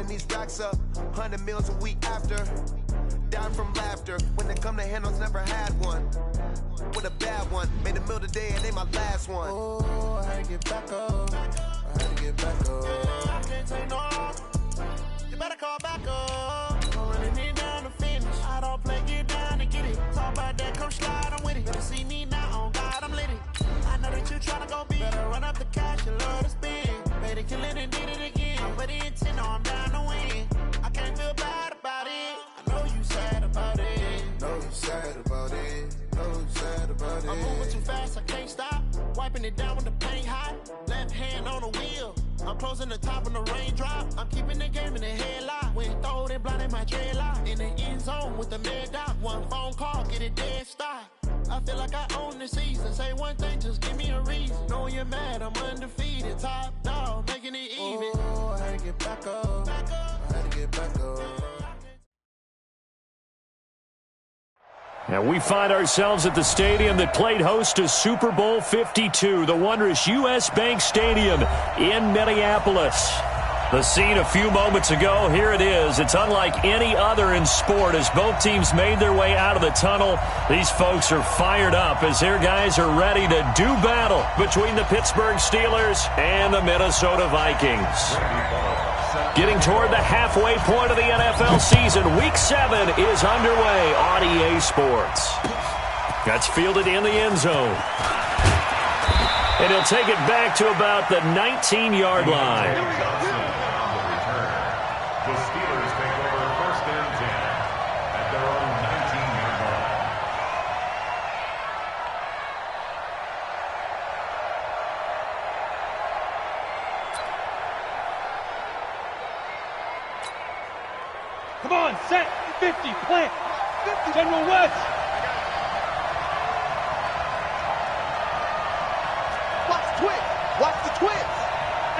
running these racks up, 100 meals a week after. Dying from laughter, when it come to handles, never had one. With a bad one, made a meal today and they my last one. Oh, I had to get back up, I had to get back up. Yeah, I can't take no, you better call back up. I'm running it down to finish, I don't play, get down to get it. Talk about that, come slide, I'm with it. Better see me now, on God, I'm lit it. I know that you tryna go big, better run up the cash, you love to spend. Better kill it and did it again, I put it in 10, no, I'm down to win. I can't feel bad about it, I know you sad about it. Know you sad about it, know you sad about it. I'm moving too fast, I can't stop. Wiping it down with the paint hot. Left hand on the wheel. I'm closing the top on the raindrop. I'm keeping the game in the headlock. When throwed and blinded my dreadlock. In the end zone with the mad dot. One phone call, get it dead stop. I feel like I own the season. Say one thing, just give me a reason. Knowing you're mad, I'm undefeated. Top dog, making it even. Oh, I had to get back up. I had to get back up. And we find ourselves at the stadium that played host to Super Bowl 52, the wondrous U.S. Bank Stadium in Minneapolis. The scene a few moments ago, here it is. It's unlike any other in sport as both teams made their way out of the tunnel. These folks are fired up as their guys are ready to do battle between the Pittsburgh Steelers and the Minnesota Vikings. Getting toward the halfway point of the NFL season, Week 7 is underway on EA Sports. That's fielded in the end zone. And he'll take it back to about the 19-yard line. The Steelers take over first and 10 at their own 19-yard line. Come on, set, 50, plant, 50, General West. Watch the twins, watch the twins.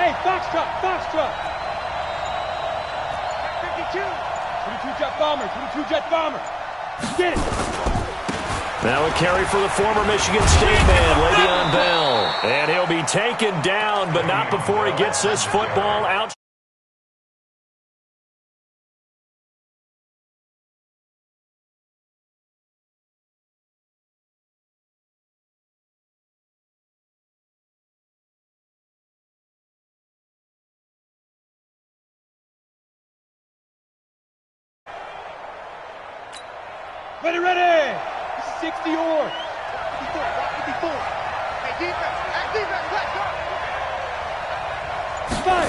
Hey, Foxtrot, Foxtrot. 52. 22 jet bomber, 22 jet bomber. Get it. Now a carry for the former Michigan State man, Le'Veon Bell. And he'll be taken down, but not before he gets this football out. Ready, ready. 60 or. 54, 54. Hey, defense, let's go. Fire.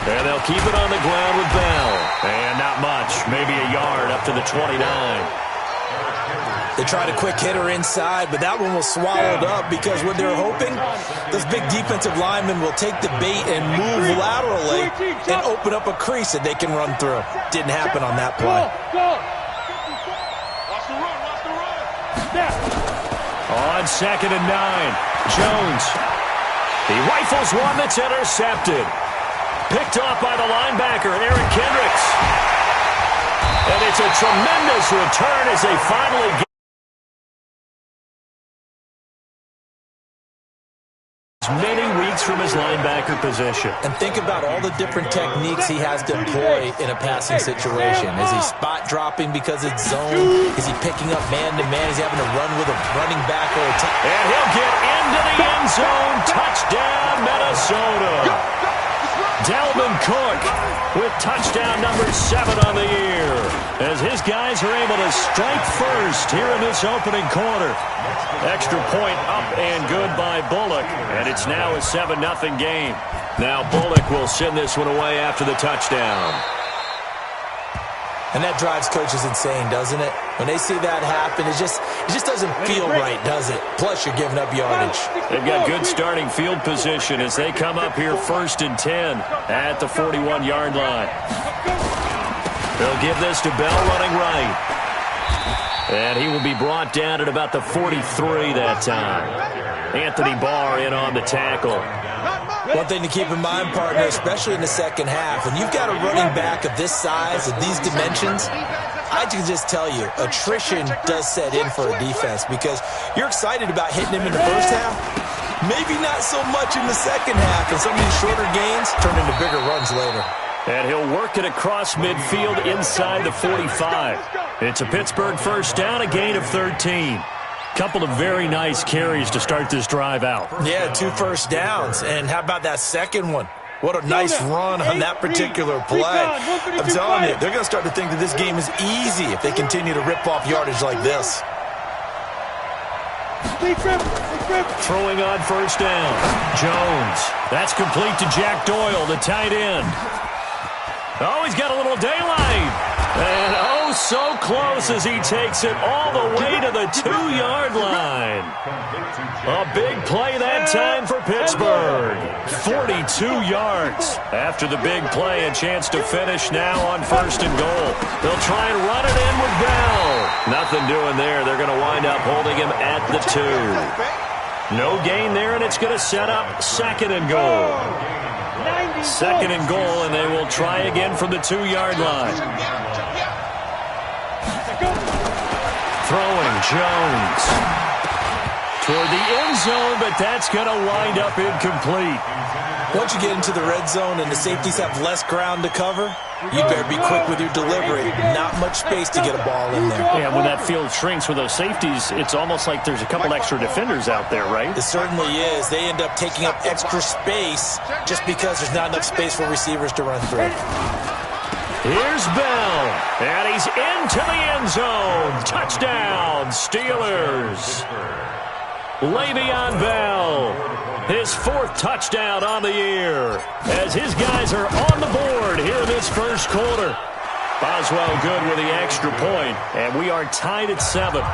And they'll keep it on the ground with Bell. And not much, maybe a yard up to the 29. They tried a quick hitter inside, but that one was swallowed up because what they're hoping, those big defensive linemen will take the bait and move laterally and open up a crease that they can run through. Didn't happen on that play. Go. On 2nd and 9, Jones. He rifles one that's intercepted. Picked off by the linebacker, Eric Kendricks. And it's a tremendous return as they finally get many weeks from his linebacker position. And think about all the different techniques he has to employ in a passing situation. Is he spot dropping because it's zone? Is he picking up man-to-man? Is he having to run with a running back or a and he'll get into the end zone. Touchdown, Minnesota. Dalvin Cook with touchdown number 7 on the year as his guys are able to strike first here in this opening quarter. Extra point up and good by Bullock, and it's now a 7-0 game. Now Bullock will send this one away after the touchdown. And that drives coaches insane, doesn't it? When they see that happen, it just doesn't feel right, does it? Plus, you're giving up yardage. They've got good starting field position as they come up here 1st and 10 at the 41-yard line. They'll give this to Bell running right. And he will be brought down at about the 43 that time. Anthony Barr in on the tackle. One thing to keep in mind, partner, especially in the second half, when you've got a running back of this size, of these dimensions, I can just tell you, attrition does set in for a defense because you're excited about hitting him in the first half, maybe not so much in the second half, and some of these shorter gains turn into bigger runs later. And he'll work it across midfield inside the 45. It's a Pittsburgh first down, a gain of 13. Couple of very nice carries to start this drive out. Yeah, 2 first downs. And how about that second one? What a nice run on that particular play. I'm telling you, they're going to start to think that this game is easy if they continue to rip off yardage like this. Throwing on first down. Jones. That's complete to Jack Doyle, the tight end. Oh, he's got a little daylight. And oh, so close as he takes it all the way to the 2-yard line. A big play that time for Pittsburgh. 42 yards. After the big play, a chance to finish now on first and goal. They'll try and run it in with Bell. Nothing doing there. They're going to wind up holding him at the 2. No gain there, and it's going to set up second and goal. Second and goal, and they will try again from the 2-yard line. Throwing Jones toward the end zone, but that's going to wind up incomplete. Once you get into the red zone and the safeties have less ground to cover, you better be quick with your delivery. Not much space to get a ball in there. Yeah, when that field shrinks with those safeties, it's almost like there's a couple extra defenders out there, right? It certainly is. They end up taking up extra space just because there's not enough space for receivers to run through. Here's Bell, and he's into the end zone. Touchdown, Steelers. Le'Veon Bell, his 4th touchdown on the year, as his guys are on the board here in this first quarter. Boswell good with the extra point, and we are tied at 7.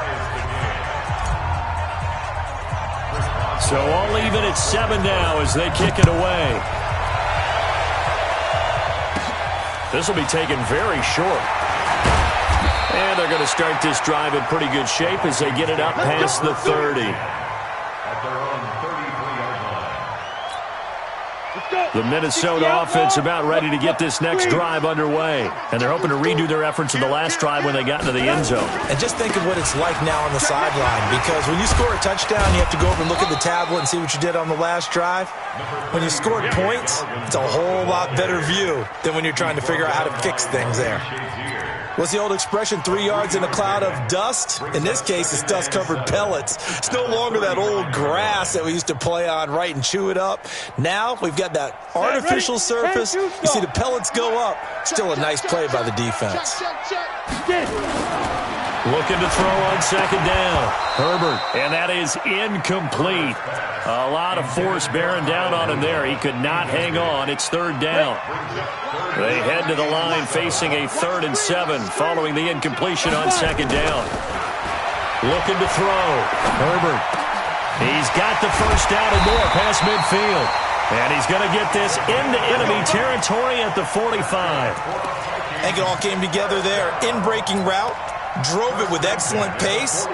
So all even at 7 now as they kick it away. This will be taken very short. And they're going to start this drive in pretty good shape as they get it up past the 30. The Minnesota offense about ready to get this next drive underway. And they're hoping to redo their efforts in the last drive when they got into the end zone. And just think of what it's like now on the sideline, because when you score a touchdown, you have to go over and look at the tablet and see what you did on the last drive. When you scored points, it's a whole lot better view than when you're trying to figure out how to fix things there. What's the old expression, 3 yards in a cloud of dust? In this case, it's dust-covered pellets. It's no longer that old grass that we used to play on, right, and chew it up. Now we've got that artificial surface. You see the pellets go up. Still a nice play by the defense. Looking to throw on second down. Herbert, and that is incomplete. A lot of force bearing down on him there. He could not hang on. It's 3rd down. They head to the line facing a 3rd and 7 following the incompletion on second down. Looking to throw. Herbert. He's got the first down and more past midfield. And he's going to get this into enemy territory at the 45. I think it all came together there. In-breaking route. Drove it with excellent pace.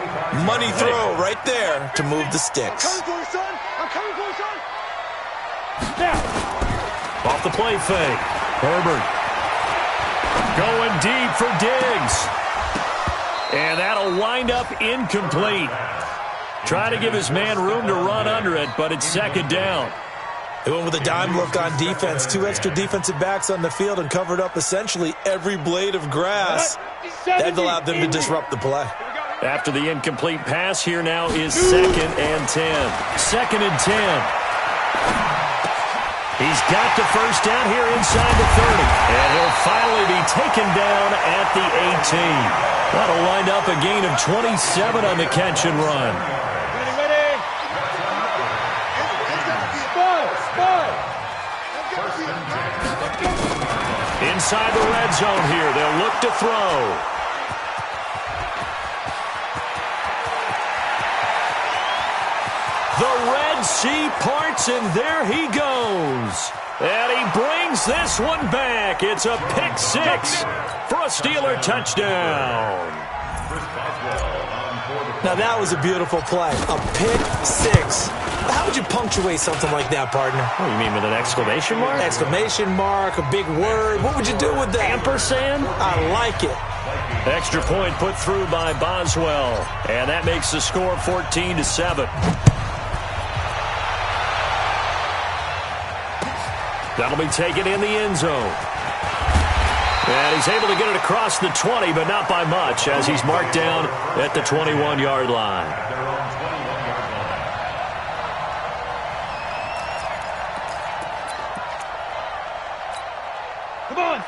Money throw right there to move the sticks. I'm coming for you, son. Off the play fake. Herbert going deep for Diggs. And that'll wind up incomplete. Trying to give his man room to run under it, but it's second down. They went with a dime look on defense. 2 extra defensive backs on the field and covered up essentially every blade of grass. That allowed them to disrupt the play. After the incomplete pass, here now is 2nd and 10. 2nd and 10. He's got the first down here inside the 30. And he'll finally be taken down at the 18. That'll wind up a gain of 27 on the catch and run. Inside the red zone here, they'll look to throw. The Red Sea parts, and there he goes. And he brings this one back. It's a pick 6 for a Steeler touchdown. Now that was a beautiful play. A pick 6. How would you punctuate something like that, partner? What do you mean, with an exclamation mark? Exclamation mark, a big word. What would you do with that? Ampersand? I like it. Extra point put through by Boswell. And that makes the score 14-7. That'll be taken in the end zone. And he's able to get it across the 20, but not by much, as he's marked down at the 21-yard line.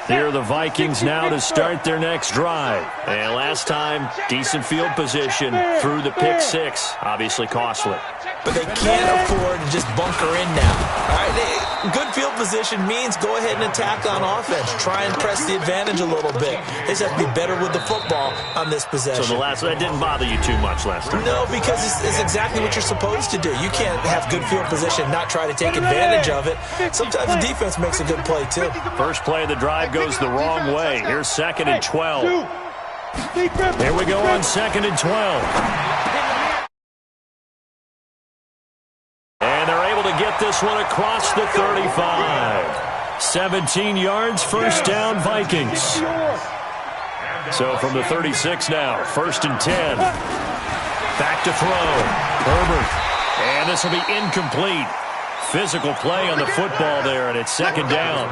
Here are the Vikings now to start their next drive. And last time, decent field position through the pick six. Obviously costly. But they can't afford to just bunker in now. All right, good field position means go ahead and attack on offense. Try and press the advantage a little bit. They just have to be better with the football on this possession. So that didn't bother you too much last time? No, because it's exactly what you're supposed to do. You can't have good field position and not try to take advantage of it. Sometimes the defense makes a good play, too. First play of the drive goes the wrong way. Here's 2nd and 12. Here we go on 2nd and 12. And they're able to get this one across the 35. 17 yards, first down, Vikings. So from the 36 now, 1st and 10. Back to throw. Herbert. And this will be incomplete. Physical play on the football there, and it's 2nd down.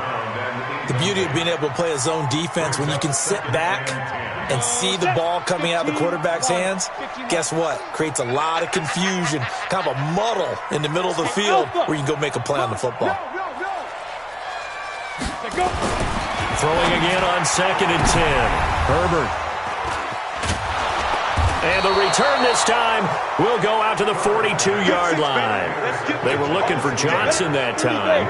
The beauty of being able to play a zone defense when you can sit back and see the ball coming out of the quarterback's hands, guess what? Creates a lot of confusion, kind of a muddle in the middle of the field where you can go make a play on the football. Throwing again on 2nd and 10. Herbert. And the return this time will go out to the 42-yard line. They were looking for Johnson that time.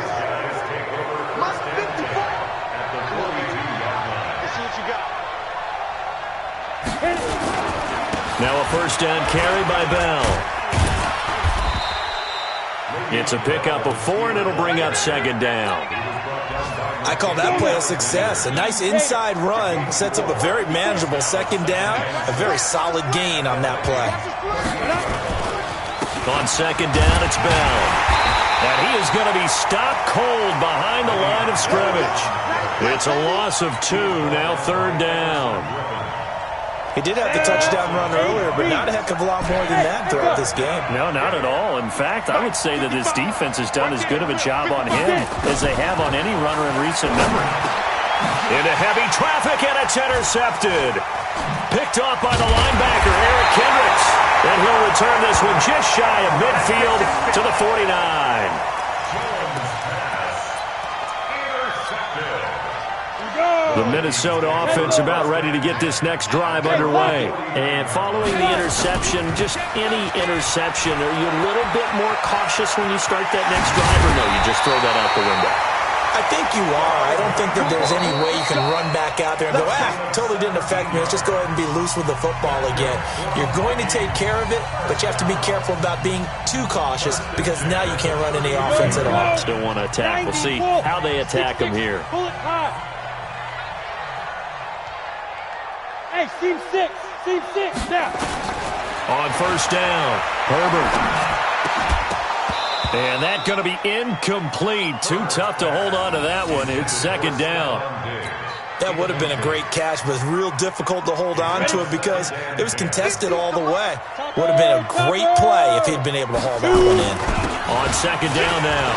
Now a first down carry by Bell. It's a pickup of 4, and it'll bring up 2nd down. I call that play a success. A nice inside run sets up a very manageable 2nd down. A very solid gain on that play. On 2nd down, it's Bell. And he is going to be stopped cold behind the line of scrimmage. It's a loss of 2, now 3rd down. He did have the touchdown run earlier, but not a heck of a lot more than that throughout this game. No, not at all. In fact, I would say that this defense has done as good of a job on him as they have on any runner in recent memory. Into heavy traffic, and it's intercepted. Picked off by the linebacker, Eric Kendricks. And he'll return this one just shy of midfield to the 49. The Minnesota offense about ready to get this next drive underway. And following the interception, just any interception, are you a little bit more cautious when you start that next drive, or no, you just throw that out the window? I think you are. I don't think that there's any way you can run back out there and go, totally didn't affect me. Let's just go ahead and be loose with the football again. You're going to take care of it, but you have to be careful about being too cautious because now you can't run any offense at all. Still want to attack. We'll see how they attack him here. Hey, seam 6, now. On first down, Herbert. And that's going to be incomplete. Too tough to hold on to that one. It's 2nd down. That would have been a great catch, but it's real difficult to hold on to it because it was contested all the way. Would have been a great play if he'd been able to haul that one in. On 2nd down now,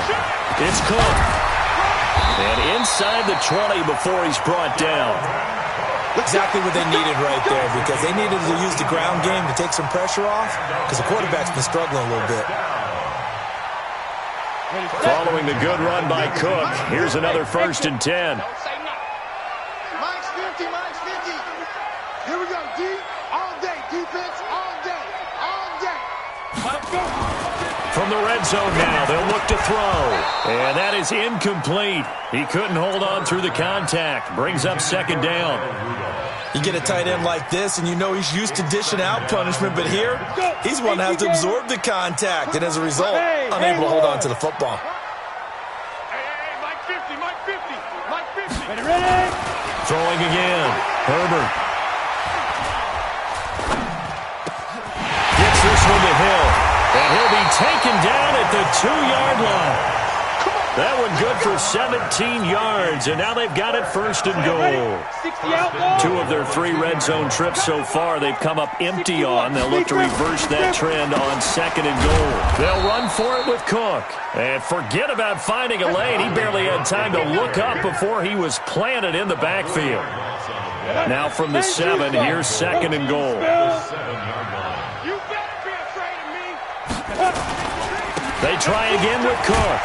it's Cook. And inside the 20 before he's brought down. Exactly what they needed right there because they needed to use the ground game to take some pressure off because the quarterback's been struggling a little bit. Following the good run by Cook, here's another 1st and 10. Mike's 50. Here we go. D all day. Defense all day. From the red zone now, they'll look to throw. And that is incomplete. He couldn't hold on through the contact. Brings up 2nd down. You get a tight end like this, and you know he's used to dishing out punishment, but here, he's one that has to absorb the contact, and as a result, unable to hold on to the football. Hey, Mike 50. Ready? Throwing again. Herbert. Gets this one to Hill. And he'll be taken down at the 2-yard line. That one good for 17 yards, and now they've got it first and goal. 2 of their 3 red zone trips so far they've come up empty on. They'll look to reverse that trend on second and goal. They'll run for it with Cook. And forget about finding a lane. He barely had time to look up before he was planted in the backfield. Now from the 7, here's second and goal. You better be afraid of me. They try again with Cook.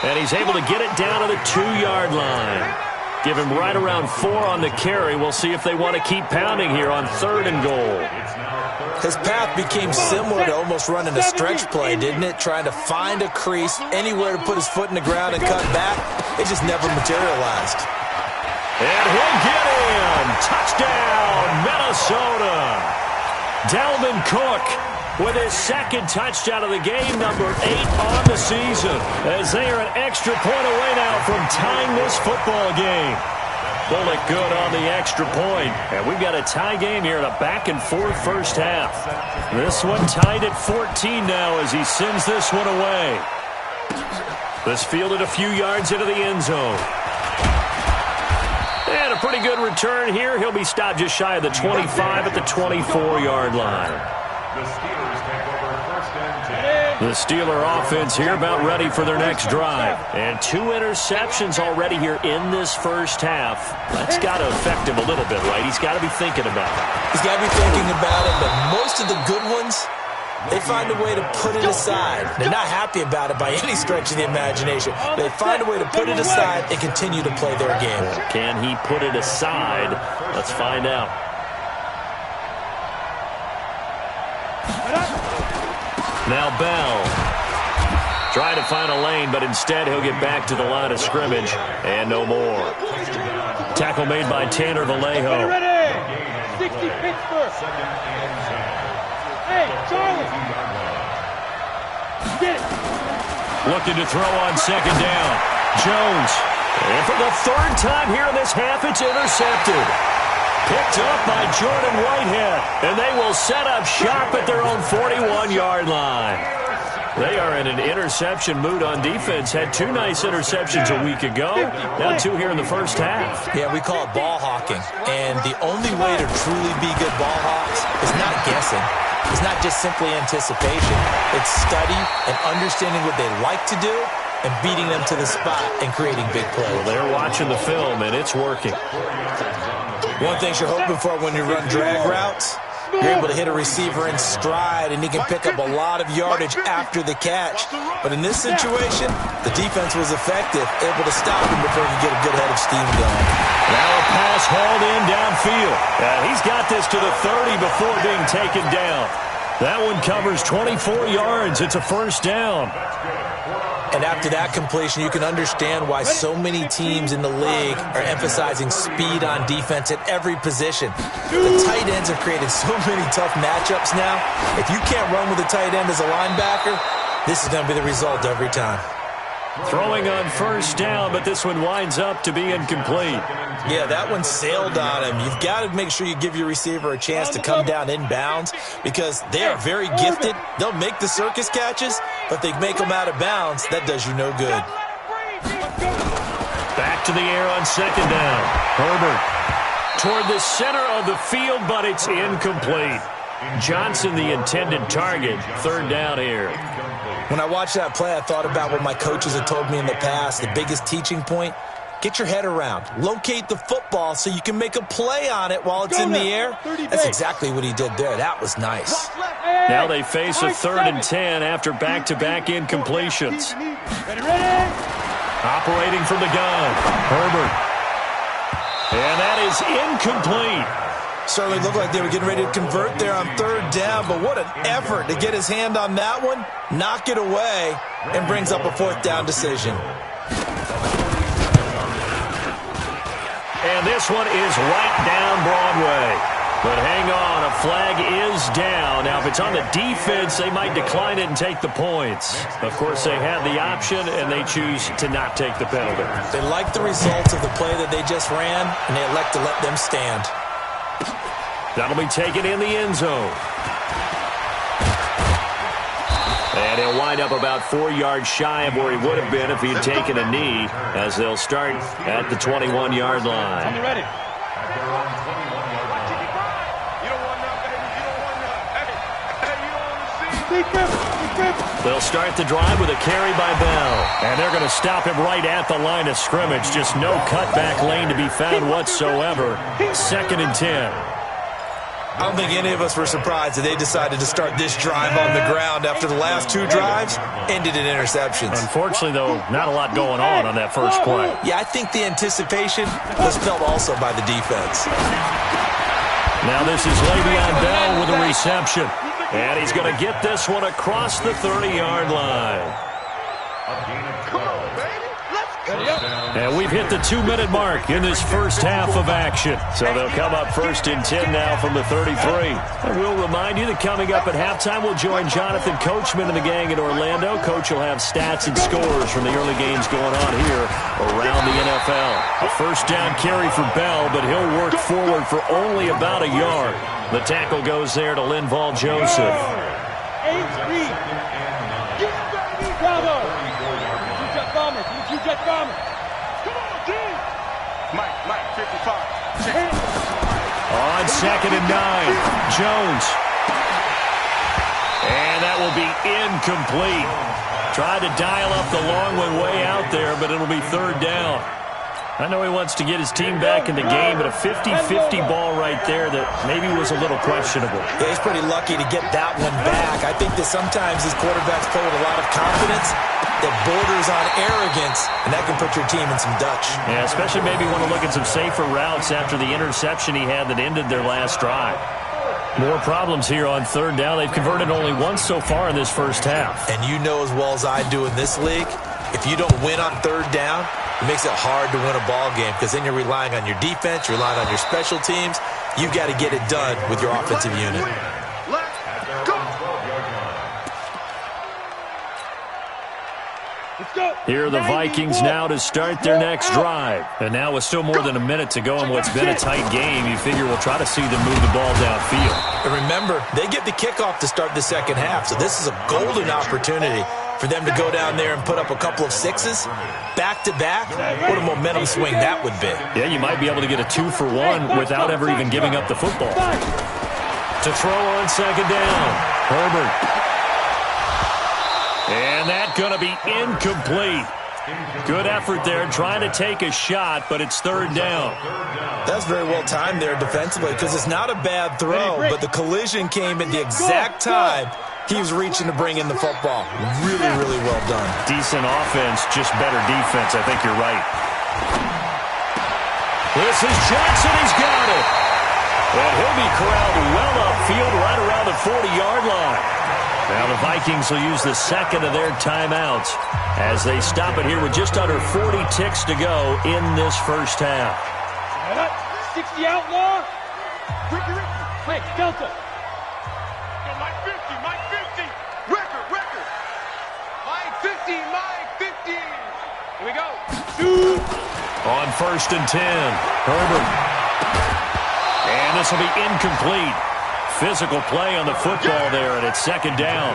And he's able to get it down to the 2-yard line. Give him right around 4 on the carry. We'll see if they want to keep pounding here on third and goal. His path became similar to almost running a stretch play, didn't it? Trying to find a crease, anywhere to put his foot in the ground and cut back. It just never materialized. And he'll get in. Touchdown, Minnesota. Dalvin Cook with his second touchdown of the game, number 8 on the season, as they are an extra point away now from tying this football game. Bullock good on the extra point, and we've got a tie game here in a back-and-forth first half. This one tied at 14 now as he sends this one away. This fielded a few yards into the end zone. And a pretty good return here. He'll be stopped just shy of the 25 at the 24-yard line. The Steelers take over first and 10. The Steeler offense here about ready for their next drive. And 2 interceptions already here in this first half. That's got to affect him a little bit, right? He's got to be thinking about it. He's got to be thinking about it, but most of the good ones, they find a way to put it aside. They're not happy about it by any stretch of the imagination. They find a way to put it aside and continue to play their game. Can he put it aside? Let's find out. Now Bell. Trying to find a lane, but instead he'll get back to the line of scrimmage. And no more. Tackle made by Tanner Vallejo. 60 Pittsburgh. Hey, Charlie. Get it. Looking to throw on second down. Jones. And for the 3rd time here in this half, it's intercepted. Picked up by Jordan Whitehead. And they will set up shop at their own 41-yard line. They are in an interception mood on defense. Had 2 nice interceptions a week ago. Now 2 here in the first half. Yeah, we call it ball hawking. And the only way to truly be good ball hawks is not guessing. It's not just simply anticipation. It's study and understanding what they like to do and beating them to the spot and creating big plays. Well, they're watching the film, and it's working. One thing you're hoping for when you run drag routes, you're able to hit a receiver in stride, and he can pick up a lot of yardage after the catch. But in this situation, the defense was effective, able to stop him before he could get a good head of steam going. Now a pass hauled in downfield. He's got this to the 30 before being taken down. That one covers 24 yards. It's a first down. And after that completion, you can understand why so many teams in the league are emphasizing speed on defense at every position. The tight ends have created so many tough matchups now. If you can't run with a tight end as a linebacker, this is going to be the result every time. Throwing on first down, but this one winds up to be incomplete. Yeah, that one sailed on him. You've got to make sure you give your receiver a chance to come down inbounds because they are very gifted. They'll make the circus catches, but they make them out of bounds. That does you no good. Back to the air on second down. Herbert toward the center of the field, but it's incomplete. Johnson, the intended target. 3rd down here. When I watched that play, I thought about what my coaches had told me in the past. The biggest teaching point, get your head around. Locate the football so you can make a play on it while it's in the air. That's exactly what he did there. That was nice. Now they face a 3rd and 10 after back-to-back incompletions. Operating from the gun, Herbert. And that is incomplete. Certainly looked like they were getting ready to convert there on 3rd down, but what an effort to get his hand on that one, knock it away, and brings up a 4th down decision. And this one is right down Broadway. But hang on, a flag is down. Now, if it's on the defense, they might decline it and take the points. Of course, they have the option, and they choose to not take the penalty. They like the results of the play that they just ran, and they elect to let them stand. That'll be taken in the end zone. And he'll wind up about 4 yards shy of where he would have been if he had taken a knee, as they'll start at the 21-yard line. I'm ready. They'll start the drive with a carry by Bell. And they're going to stop him right at the line of scrimmage. Just no cutback lane to be found whatsoever. 2nd and 10. I don't think any of us were surprised that they decided to start this drive on the ground after the last 2 drives ended in interceptions. Unfortunately, though, not a lot going on that first play. Yeah, I think the anticipation was felt also by the defense. Now this is Le'Veon Bell with a reception. And he's going to get this one across the 30-yard line. Come on, baby. Let's go. And we've hit the 2-minute mark in this first half of action. So they'll come up 1st and 10 now from the 33. And we'll remind you that coming up at halftime, we'll join Jonathan Coachman and the gang in Orlando. Coach will have stats and scores from the early games going on here around the NFL. A first down carry for Bell, but he'll work forward for only about a yard. The tackle goes there to Linval Joseph. Bravo. Two-jet bomber. Two-jet bomber. Come on, team. Mike, 55. On 2nd and 9, Jones. And that will be incomplete. Tried to dial up the long one way out there, but it'll be 3rd down. I know he wants to get his team back in the game, but a 50-50 ball right there that maybe was a little questionable. Yeah, he's pretty lucky to get that one back. I think that sometimes these quarterbacks play with a lot of confidence that borders on arrogance, and that can put your team in some Dutch. Yeah, especially maybe want to look at some safer routes after the interception he had that ended their last drive. More problems here on 3rd down. They've converted only once so far in this first half. And you know as well as I do in this league, if you don't win on 3rd down, it makes it hard to win a ball game because then you're relying on your defense, you're relying on your special teams. You've got to get it done with your offensive unit. Let's go. Here are the Vikings now to start their next drive. And now with still more than a minute to go in what's been a tight game, you figure we'll try to see them move the ball downfield. And remember, they get the kickoff to start the second half, so this is a golden opportunity for them to go down there and put up a couple of sixes back-to-back. What a momentum swing that would be. Yeah, you might be able to get a 2-for-1 without ever even giving up the football. To throw on second down, Herbert. And that's going to be incomplete. Good effort there trying to take a shot, but it's 3rd down. That's very well timed there defensively because it's not a bad throw, but the collision came at the exact time he was reaching to bring in the football. Really, really well done. Decent offense, just better defense. I think you're right. This is Johnson. He's got it. And he'll be corralled well upfield right around the 40-yard line. Now the Vikings will use the second of their timeouts as they stop it here with just under 40 ticks to go in this first half. 60 outlaw. Ricky. Mike, Delta. Mike 50. Record. Mike 50. Here we go. On 1st and 10, Herbert. And this will be incomplete. Physical play on the football there, and it's 2nd down.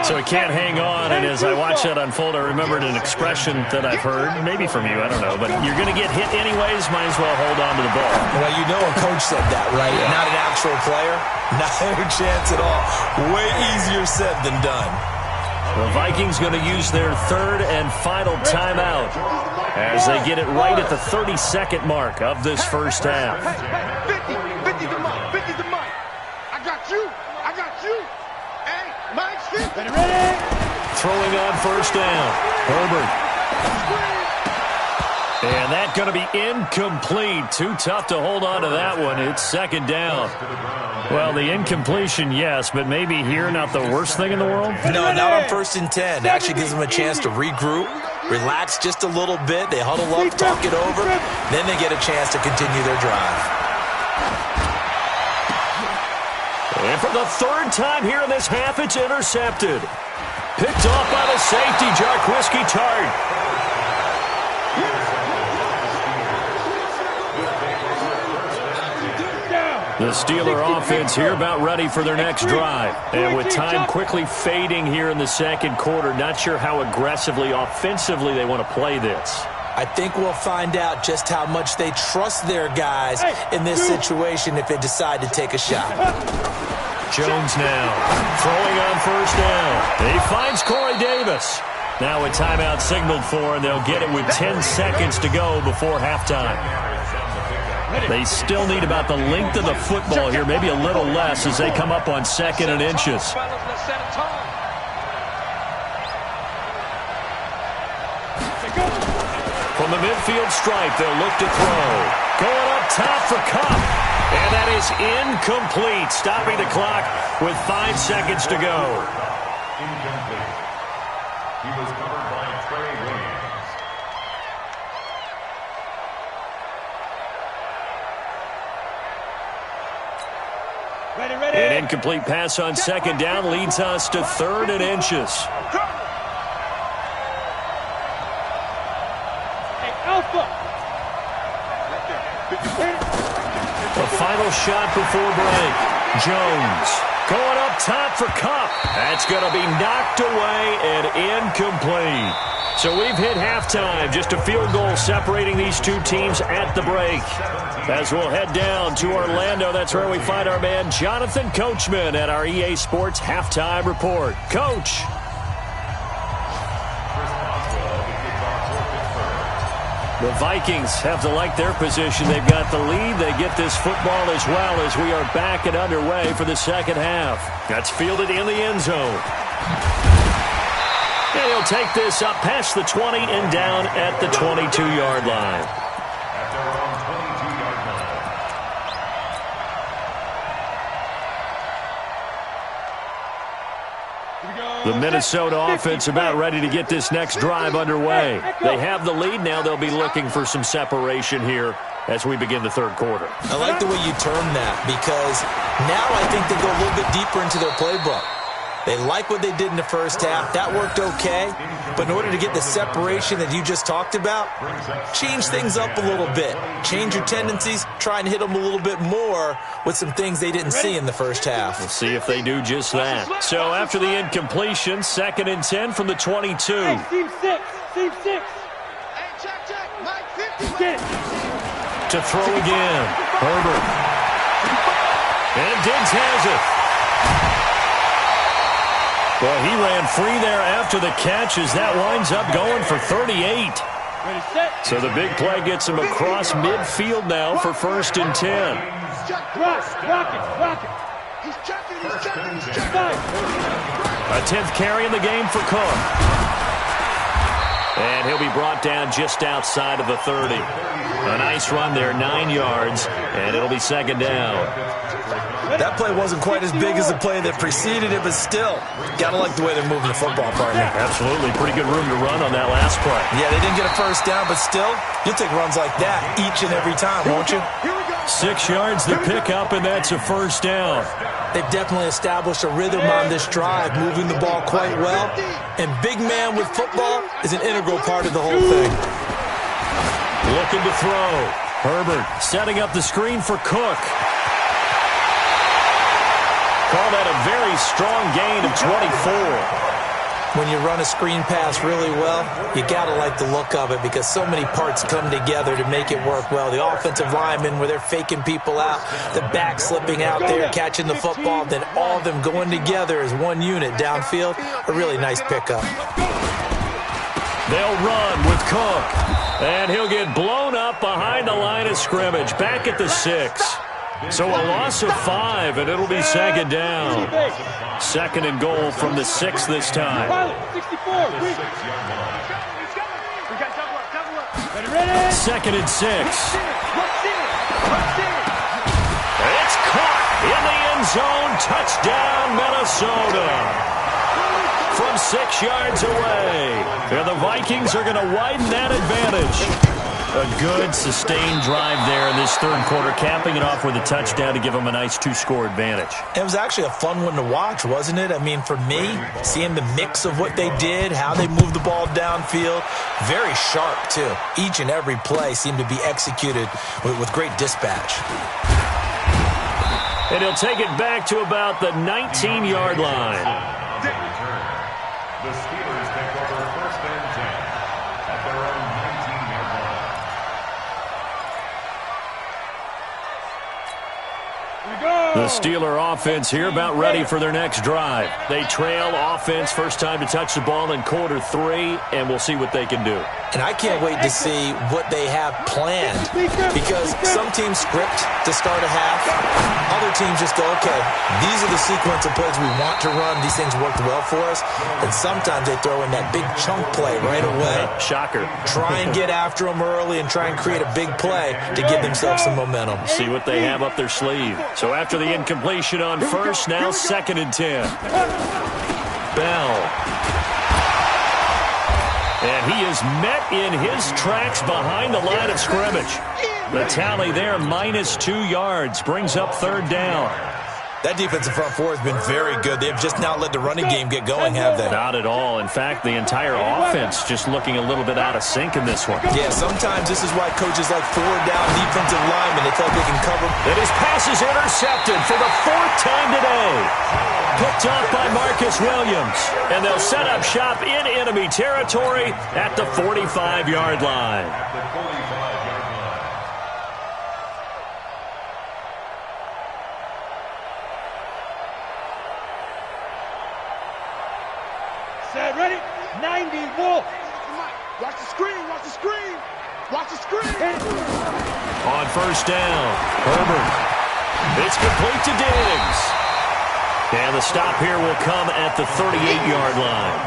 So he can't hang on, and as I watch that unfold, I remembered an expression that I've heard, maybe from you, I don't know, but you're going to get hit anyways, might as well hold on to the ball. Well, you know a coach said that, right? Yeah. Not an actual player. Not a chance at all. Way easier said than done. The Vikings going to use their 3rd and final timeout as they get it right at the 32nd mark of this first half. 50 to Mike. I got you. Hey, Mike's 50. Ready. Throwing on 1st down, Herbert. And that's going to be incomplete. Too tough to hold on to that one. It's 2nd down. Well, the incompletion, yes, but maybe here not the worst thing in the world? No, not on 1st and 10. It actually gives them a chance to regroup, relax just a little bit. They huddle up, talk it over. Then they get a chance to continue their drive. And for the 3rd time here in this half, it's intercepted. Picked off by the safety, Jarquiski Tart. The Steeler offense here about ready for their next drive. And with time quickly fading here in the second quarter, not sure how aggressively, offensively they want to play this. I think we'll find out just how much they trust their guys in this situation if they decide to take a shot. Jones now throwing on first down. He finds Corey Davis. Now a timeout signaled for, and they'll get it with 10 seconds to go before halftime. They still need about the length of the football here, maybe a little less as they come up on 2nd and inches. From the midfield stripe, they'll look to throw. Going up top for Cup. And that is incomplete, stopping the clock with 5 seconds to go. Incomplete. He was covered by Trey Williams. Ready. An incomplete pass on 2nd down leads us to 3rd and inches. The final shot before break. Jones going up top for Cup. That's going to be knocked away and incomplete. So we've hit halftime. Just a field goal separating these two teams at the break. As we'll head down to Orlando, that's where we find our man Jonathan Coachman at our EA Sports Halftime Report. Coach. The Vikings have to like their position. They've got the lead. They get this football as well as we are back and underway for the second half. That's fielded in the end zone. And he'll take this up past the 20 and down at the 22-yard line. At their own 22-yard line. The Minnesota offense about ready to get this next drive underway. They have the lead. Now they'll be looking for some separation here as we begin the third quarter. I like the way you term that because now I think they go a little bit deeper into their playbook. They like what they did in the first half. That worked okay. But in order to get the separation that you just talked about, change things up a little bit. Change your tendencies. Try and hit them a little bit more with some things they didn't see in the first half. We'll see if they do just that. So after the incompletion, 2nd and 10 from the 22. Team 6. Hey, check. Mike 50. To throw again. Herbert. And Diggs has it. Well, he ran free there after the catch as that winds up going for 38. So the big play gets him across midfield now for 1st and 10. Rock it. He's checking. A 10th carry in the game for Cook. And he'll be brought down just outside of the 30. A nice run there, 9 yards, and it'll be 2nd down. That play wasn't quite as big as the play that preceded it, but still, gotta like the way they're moving the football, partner. Absolutely. Pretty good room to run on that last play. Yeah, they didn't get a first down, but still, you'll take runs like that each and every time, won't you? 6 yards to pick up, and that's a 1st down. They've definitely established a rhythm on this drive, moving the ball quite well. And big man with football is an integral part of the whole thing. Looking to throw. Herbert setting up the screen for Cook. Call that a very strong gain of 24. When you run a screen pass really well, you got to like the look of it because so many parts come together to make it work well. The offensive linemen, where they're faking people out, the back slipping out there, catching the football, then all of them going together as one unit downfield, a really nice pickup. They'll run with Cook, and he'll get blown up behind the line of scrimmage, back at the 6. So a loss of 5, and it'll be 2nd down. 2nd and goal from the 6 this time. 2nd and 6. It's caught in the end zone. Touchdown, Minnesota. From 6 yards away. And the Vikings are going to widen that advantage. A good, sustained drive there in this third quarter, capping it off with a touchdown to give them a nice 2-score advantage. It was actually a fun one to watch, wasn't it? I mean, for me, seeing the mix of what they did, how they moved the ball downfield, very sharp, too. Each and every play seemed to be executed with great dispatch. And he'll take it back to about the 19-yard line. The Steelers take over 1st and 10 at their own 19-yard line. The Steeler offense here about ready for their next drive. They trail offense, first time to touch the ball in quarter 3, and we'll see what they can do. And I can't wait to see what they have planned, because some teams script to start a half. Other teams just go, okay, these are the sequence of plays we want to run. These things worked well for us. And sometimes they throw in that big chunk play right away. Shocker. Try and get after them early and try and create a big play to give themselves some momentum. See what they have up their sleeve. So after the incompletion on first, now 2nd and 10. Bell. And he is met in his tracks behind the line of scrimmage. The tally there, -2 yards, brings up 3rd down. That defensive front four has been very good. They've just not let the running game get going, have they? Not at all. In fact, the entire offense just looking a little bit out of sync in this one. Yeah, sometimes this is why coaches like 4-down defensive linemen, they feel like they can cover. And his pass is intercepted for the 4th time today. Picked off by Marcus Williams. And they'll set up shop in enemy territory at the 45-yard line. Set, ready, 90, Wolf. Watch the screen, watch the screen. Watch the screen. On first down, Herbert. It's complete to Diggs. And the stop here will come at the 38-yard line.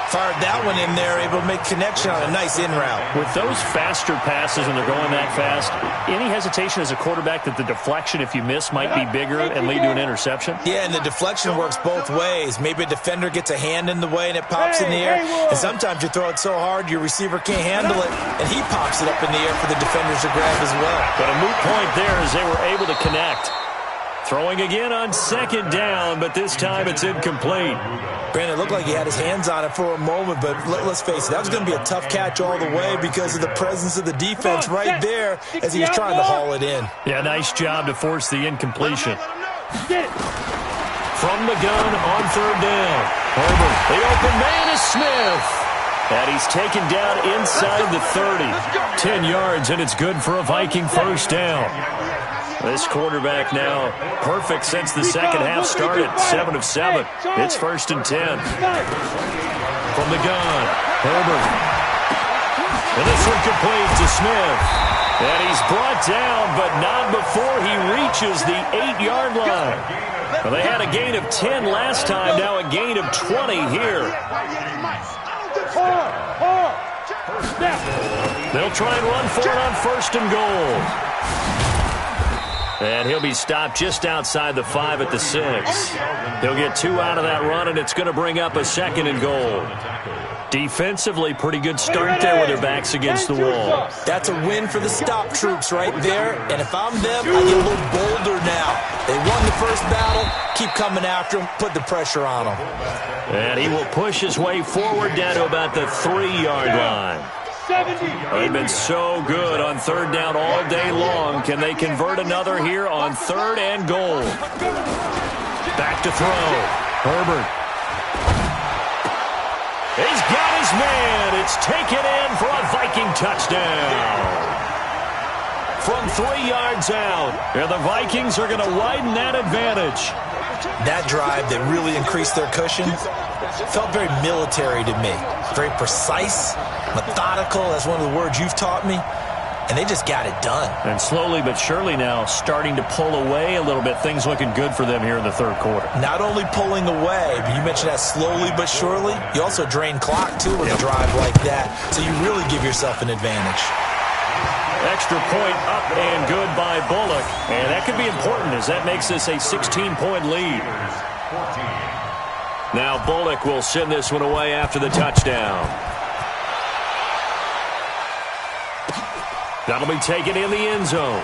Fired that one in there, able to make connection on a nice in route. With those faster passes and they're going that fast, any hesitation as a quarterback that the deflection, if you miss, might be bigger and lead to an interception? Yeah, and the deflection works both ways. Maybe a defender gets a hand in the way and it pops in the air. And sometimes you throw it so hard your receiver can't handle it, and he pops it up in the air for the defenders to grab as well. But a moot point there as they were able to connect. Throwing again on 2nd down, but this time it's incomplete. Brandon, it looked like he had his hands on it for a moment, but let's face it, that was going to be a tough catch all the way because of the presence of the defense right there as he was trying to haul it in. Yeah, nice job to force the incompletion. Get it. From the gun on 3rd down. Herbert, the open man is Smith. And he's taken down inside the 30. 10 yards, and it's good for a Viking first down. This quarterback now perfect since the second half started. 7 of 7. It's 1st and 10. From the gun, Herbert. And this one complete to Smith. And he's brought down, but not before he reaches the 8-yard line. Well, they had a gain of 10 last time, now a gain of 20 here. They'll try and run for it on 1st and goal. And he'll be stopped just outside the 5 at the 6. He'll get 2 out of that run, and it's going to bring up a 2nd and goal. Defensively, pretty good start there with their backs against the wall. That's a win for the stop troops right there. And if I'm them, I get a little bolder now. They won the first battle. Keep coming after them. Put the pressure on them. And he will push his way forward down to about the 3-yard line. They've been so good on 3rd down all day long. Can they convert another here on 3rd and goal? Back to throw. Herbert. He's got his man. It's taken in for a Viking touchdown. From 3 yards out. And the Vikings are going to widen that advantage. That drive that really increased their cushion felt very military to me. Very precise, methodical. That's one of the words you've taught me. And they just got it done. And slowly but surely now starting to pull away a little bit. Things looking good for them here in the 3rd quarter. Not only pulling away, but you mentioned that slowly but surely. You also drain clock, too, with a drive like that. So you really give yourself an advantage. Extra point up and good by Bullock. And that could be important as that makes this a 16-point lead. Now Bullock will send this one away after the touchdown. That'll be taken in the end zone.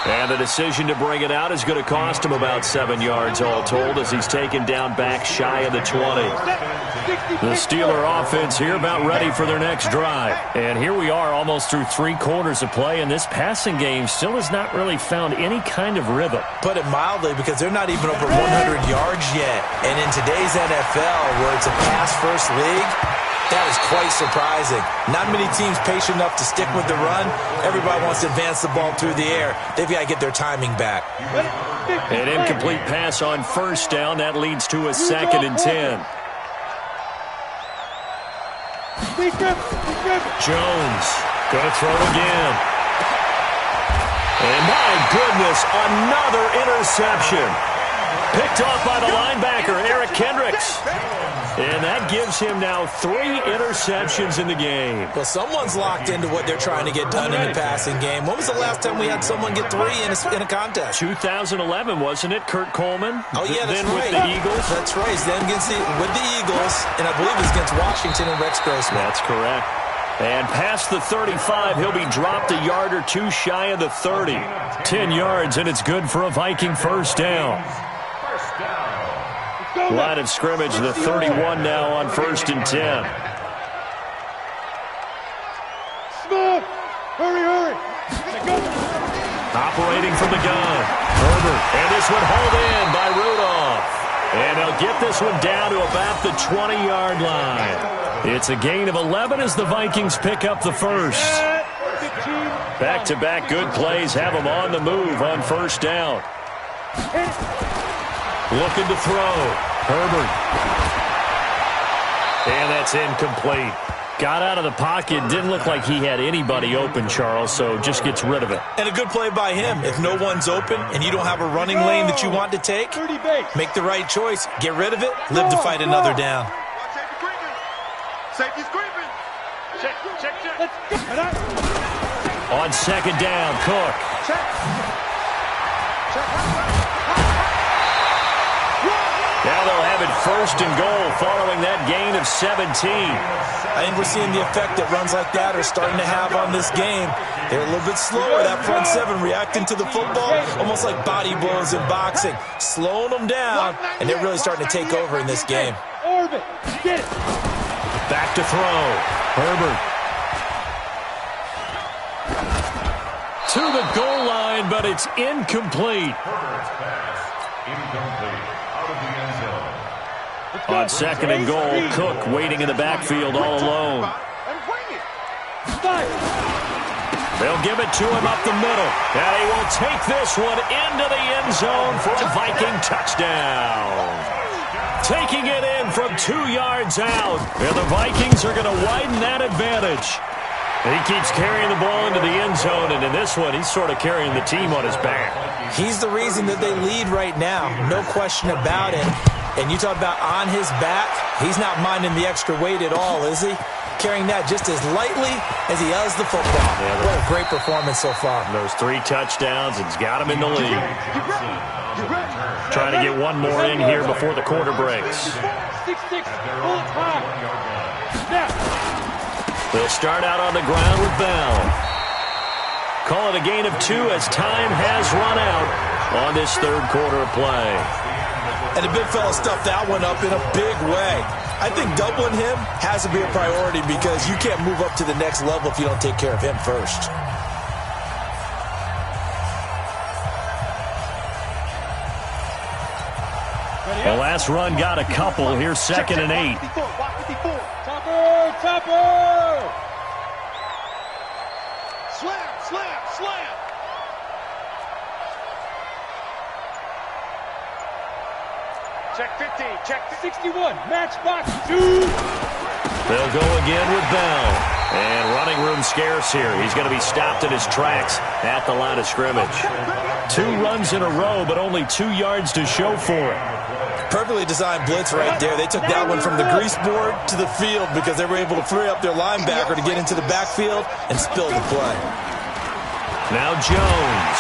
And the decision to bring it out is going to cost him about 7 yards all told as he's taken down back shy of the 20. The Steeler offense here about ready for their next drive. And here we are almost through 3 quarters of play, and this passing game still has not really found any kind of rhythm. Put it mildly, because they're not even over 100 yards yet. And in today's NFL, where it's a pass-first league, that is quite surprising. Not many teams patient enough to stick with the run. Everybody wants to advance the ball through the air. They've got to get their timing back. An incomplete pass on first down. That leads to a 2nd and 10. Jones going to throw again. And my goodness, another interception. Picked off by the linebacker, Eric Kendricks. And that gives him now 3 interceptions in the game. Well, someone's locked into what they're trying to get done in the passing game. When was the last time we had someone get 3 in a contest? 2011, wasn't it? Kurt Coleman? Oh, yeah, that's then right. With the Eagles? That's right. Then with the Eagles, and I believe it's against Washington and Rex Grossman. That's correct. And past the 35, he'll be dropped a yard or 2 shy of the 30. 10 yards, and it's good for a Viking first down. Line of scrimmage, the 31 now on 1st and 10. Smoke! Hurry! Operating from the gun. Herbert. And this one hauled in by Rudolph. And they'll get this one down to about the 20-yard line. It's a gain of 11 as the Vikings pick up the first. Back-to-back good plays have them on the move on first down. Looking to throw. Herbert. And that's incomplete. Got out of the pocket. Didn't look like he had anybody open, Charles, so just gets rid of it. And a good play by him. If no one's open and you don't have a running lane that you want to take, make the right choice. Get rid of it. Live to fight another down. Safety's creeping. Check. On 2nd down, Cook. Now they'll have it 1st and goal following that gain of 17. I think we're seeing the effect that runs like that are starting to have on this game. They're a little bit slower, that front 7, reacting to the football, almost like body blows in boxing, slowing them down, and they're really starting to take over in this game. Orbit, get it. Back to throw. Herbert. To the goal line, but it's incomplete. Herbert's pass, incomplete, out of the end zone. On 2nd and goal, Cook waiting in the backfield all alone. They'll give it to him up the middle. And he will take this one into the end zone for a Viking touchdown. Taking it in from 2 yards out. And the Vikings are going to widen that advantage. He keeps carrying the ball into the end zone, and in this one, he's sort of carrying the team on his back. He's the reason that they lead right now, no question about it. And you talk about on his back, he's not minding the extra weight at all, is he? Carrying that just as lightly as he does the football. Yeah, what a great performance so far. Those 3 touchdowns, it's got him in the lead. Trying to get one more in here before the quarter breaks. 6-6, full time. Snap. They'll start out on the ground with Bell. Call it a gain of 2 as time has run out on this 3rd quarter of play. And the big fella stuffed that one up in a big way. I think doubling him has to be a priority because you can't move up to the next level if you don't take care of him first. The last run got a couple. Here's 2nd and 8. Topper! Slam! Check 50, check 61, match box 2. They'll go again with Bell. And running room scarce here. He's going to be stopped in his tracks at the line of scrimmage. 2 runs in a row, but only 2 yards to show for it. Perfectly designed blitz right there. They took that one from the grease board to the field because they were able to free up their linebacker to get into the backfield and spill the play. Now Jones.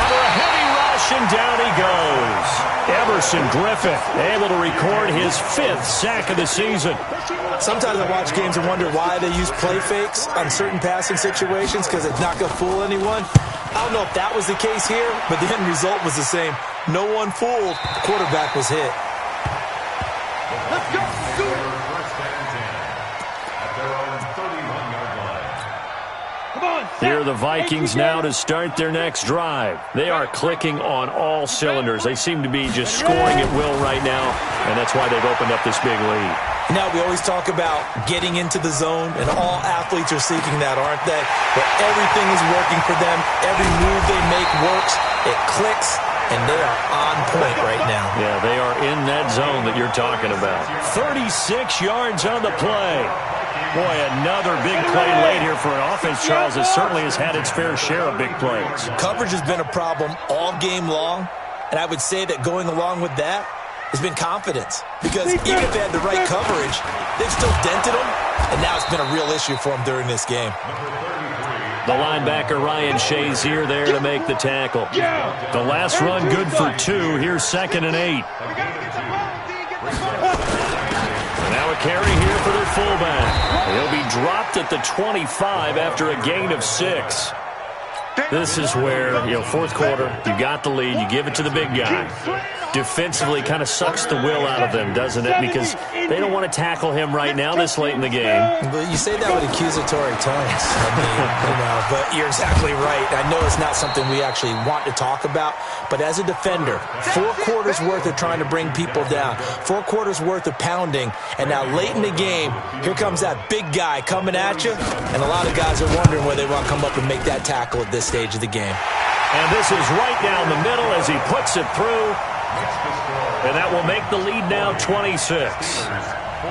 Under a heavy rush, and down he goes. Everson Griffith able to record his 5th sack of the season. Sometimes I watch games and wonder why they use play fakes on certain passing situations because it's not going to fool anyone. I don't know if that was the case here, but the end result was the same. No one fooled. The quarterback was hit. Let's go. First and 10 at their own 31-yard line. Come on, Here are the Vikings now to start their next drive. They are clicking on all cylinders. They seem to be just scoring at will right now, and that's why they've opened up this big lead. Now, we always talk about getting into the zone, and all athletes are seeking that, aren't they? But everything is working for them. Every move they make works. It clicks, and they are on point right now. Yeah, they are in that zone that you're talking about. 36 yards on the play. Boy, another big play late here for an offense, Charles, that certainly has had its fair share of big plays. Coverage has been a problem all game long, and I would say that going along with that has been confidence. Because even if they had the right coverage, they've still dented them, and now it's been a real issue for them during this game. The linebacker, Ryan Shazier, there to make the tackle. The last run good for 2. Here's 2nd and 8. Now a carry here for their fullback. He'll be dropped at the 25 after a gain of 6. This is where, fourth quarter, you got the lead, you give it to the big guy. Defensively kind of sucks the will out of them, doesn't it? Because they don't want to tackle him right now this late in the game. But you say that with accusatory tones. But you're exactly right. I know it's not something we actually want to talk about, but as a defender, 4 quarters worth of trying to bring people down, 4 quarters worth of pounding, and now late in the game, here comes that big guy coming at you, and a lot of guys are wondering whether they want to come up and make that tackle at this stage of the game. And this is right down the middle as he puts it through. And that will make the lead now 26.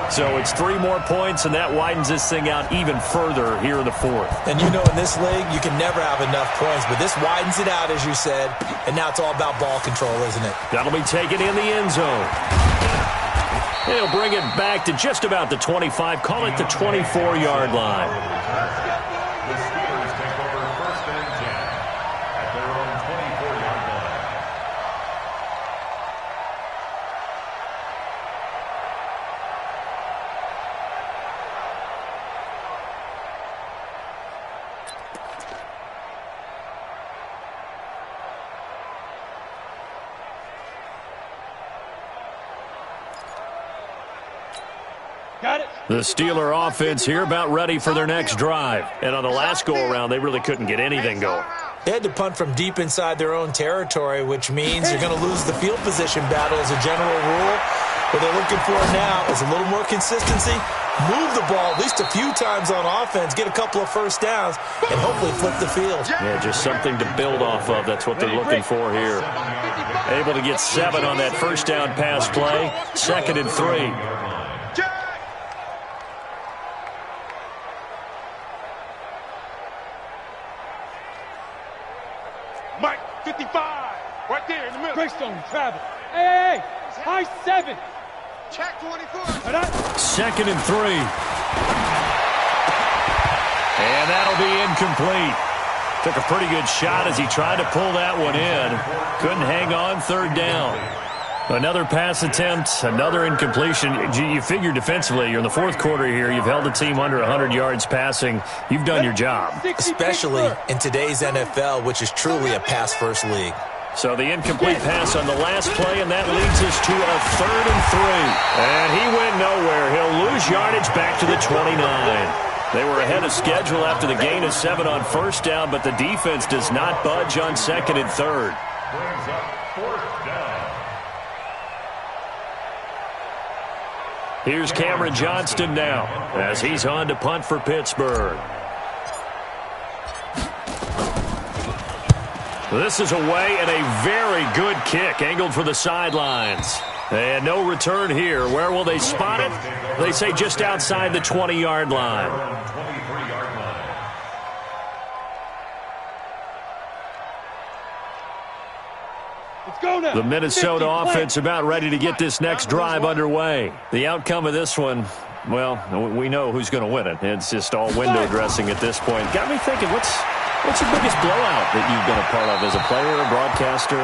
So it's 3 more points, and that widens this thing out even further here in the fourth. And in this league, you can never have enough points, but this widens it out, as you said, and now it's all about ball control, isn't it? That'll be taken in the end zone. He'll bring it back to just about the 25, call it the 24-yard line. The Steelers take over first and 10 at their own 24-yard line. Got it. The Steeler offense here about ready for their next drive. And on the last go-around, they really couldn't get anything going. They had to punt from deep inside their own territory, which means you're going to lose the field position battle as a general rule. What they're looking for now is a little more consistency, move the ball at least a few times on offense, get a couple of first downs, and hopefully flip the field. Yeah, just something to build off of. That's what they're looking for here. Able to get 7 on that first down pass play. 2nd and 3. Mike, 55, right there in the middle. Greystone, travel. Hey, high 7. Check 24. 2nd and 3. And that'll be incomplete. Took a pretty good shot as he tried to pull that one in. Couldn't hang on, 3rd down. Another pass attempt, another incompletion. You figure defensively, you're in the fourth quarter here. You've held the team under 100 yards passing. You've done your job. Especially in today's NFL, which is truly a pass-first league. So the incomplete pass on the last play, and that leads us to a 3rd and 3. And he went nowhere. He'll lose yardage back to the 29. They were ahead of schedule after the gain of 7 on first down, but the defense does not budge on 2nd and 3rd. Brings up 4th down. Here's Cameron Johnston now as he's on to punt for Pittsburgh. This is away and a very good kick angled for the sidelines. And no return here. Where will they spot it? They say just outside the 20-yard line. 23-yard line. Let's go now. The Minnesota 50, offense about ready to get this next drive underway. The outcome of this one, well, we know who's going to win it. It's just all window dressing at this point. Got me thinking, what's the biggest blowout that you've been a part of as a player or broadcaster?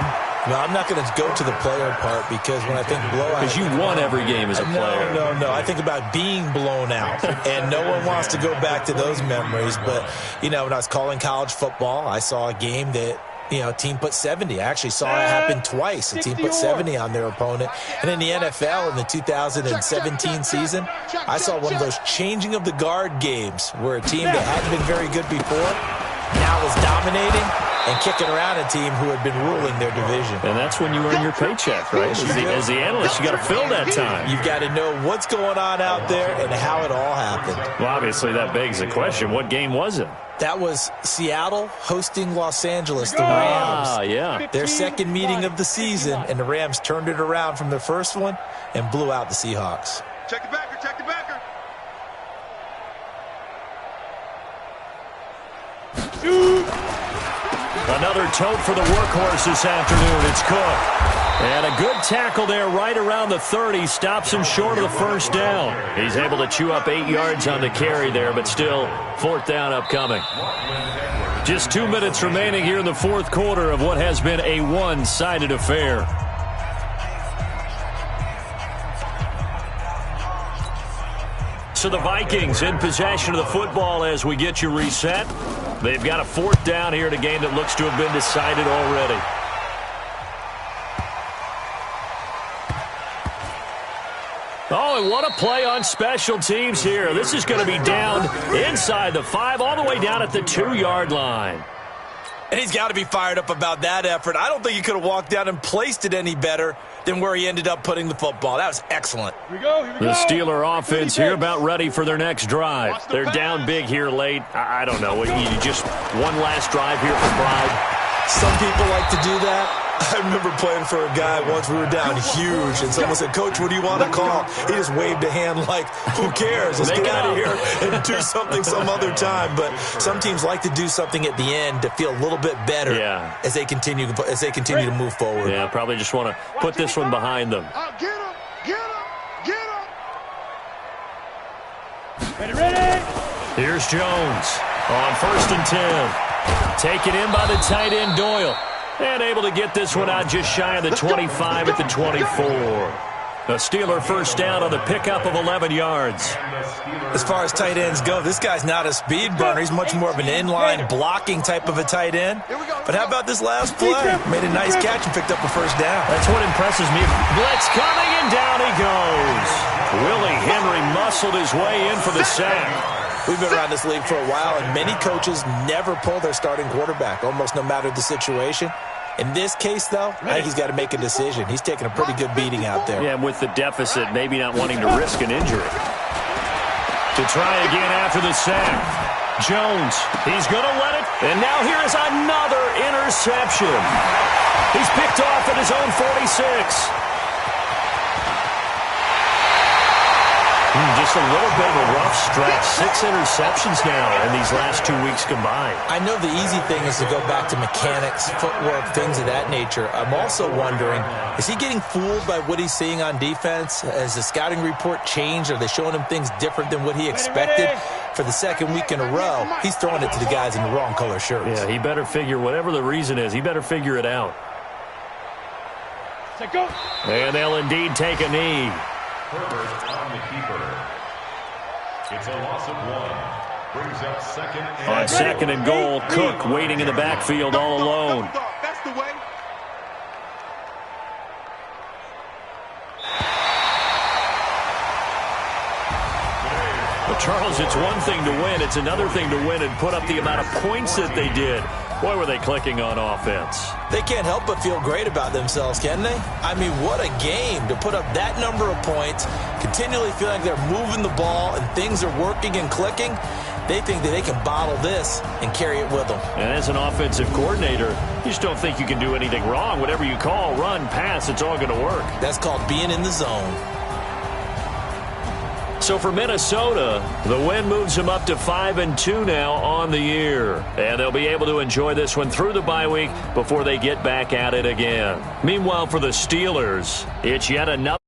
No, I'm not going to go to the player part because when I think blowout... Because you won every game as a player. No. I think about being blown out. And no one wants to go back to those memories. But, when I was calling college football, I saw a game that, a team put 70. I actually saw it happen twice. A team put 70 on their opponent. And in the NFL in the 2017 season, I saw one of those changing of the guard games where a team that hadn't been very good before now was dominating and kicking around a team who had been ruling their division. And that's when you earn your paycheck, right? As the analyst, you got to fill that time. You've got to know what's going on out there and how it all happened. Well, obviously, that begs the question, what game was it? That was Seattle hosting Los Angeles, the Rams. Yeah. Their second meeting of the season, and the Rams turned it around from their first one and blew out the Seahawks. Check the backer, check the backer. Another tote for the workhorse this afternoon. It's Cook. And a good tackle there right around the 30. Stops him short of the first down. He's able to chew up 8 yards on the carry there, but still fourth down upcoming. Just 2 minutes remaining here in the fourth quarter of what has been a one-sided affair. So the Vikings in possession of the football as we get you reset. They've got a fourth down here in a game that looks to have been decided already. Oh, and what a play on special teams here. This is going to be down inside the 5, all the way down at the 2-yard line. And he's got to be fired up about that effort. I don't think he could have walked down and placed it any better than where he ended up putting the football. That was excellent. Here we go. The Steeler offense here about ready for their next drive. They're down big here late. I don't know. You just one last drive here for pride. Some people like to do that. I remember playing for a guy once. We were down huge, and someone said, "Coach, what do you want to call?" He just waved a hand like, "Who cares? Let's get out of here and do something some other time." But some teams like to do something at the end to feel a little bit better as they continue to move forward. Yeah, probably just want to put this one behind them. Get him! Get him! Get him! Ready. Here's Jones on 1st and 10. Taken in by the tight end Doyle. And able to get this one out just shy of the 25 at the 24. The Steeler first down on the pickup of 11 yards. As far as tight ends go, this guy's not a speed burner. He's much more of an inline blocking type of a tight end. But how about this last play? Made a nice catch and picked up a first down. That's what impresses me. Blitz coming, and down he goes. Willie Henry muscled his way in for the sack. We've been around this league for a while, and many coaches never pull their starting quarterback, almost no matter the situation. In this case, though, I think he's got to make a decision. He's taking a pretty good beating out there. Yeah, and with the deficit, maybe not wanting to risk an injury. To try again after the sack. Jones, he's going to let it. And now here is another interception. He's picked off at his own 46. Just a little bit of a rough stretch. 6 interceptions now in these last 2 weeks combined. I know the easy thing is to go back to mechanics, footwork, things of that nature. I'm also wondering, is he getting fooled by what he's seeing on defense? Has the scouting report changed? Are they showing him things different than what he expected? For the second week in a row, he's throwing it to the guys in the wrong color shirts. Yeah, he better figure, whatever the reason is, he better figure it out. Go. And they'll indeed take a knee. Herbert on the keeper. It's a loss of 1. Brings up second and On second and goal, Cook waiting in the backfield all alone. That's the way. But Charles, it's one thing to win. It's another thing to win and put up the amount of points that they did. Boy, were they clicking on offense. They can't help but feel great about themselves, can they? I mean, what a game to put up that number of points, continually feel like they're moving the ball and things are working and clicking. They think that they can bottle this and carry it with them. And as an offensive coordinator, you just don't think you can do anything wrong. Whatever you call, run, pass, it's all going to work. That's called being in the zone. So for Minnesota, the win moves them up to 5-2 now on the year. And they'll be able to enjoy this one through the bye week before they get back at it again. Meanwhile, for the Steelers, it's yet another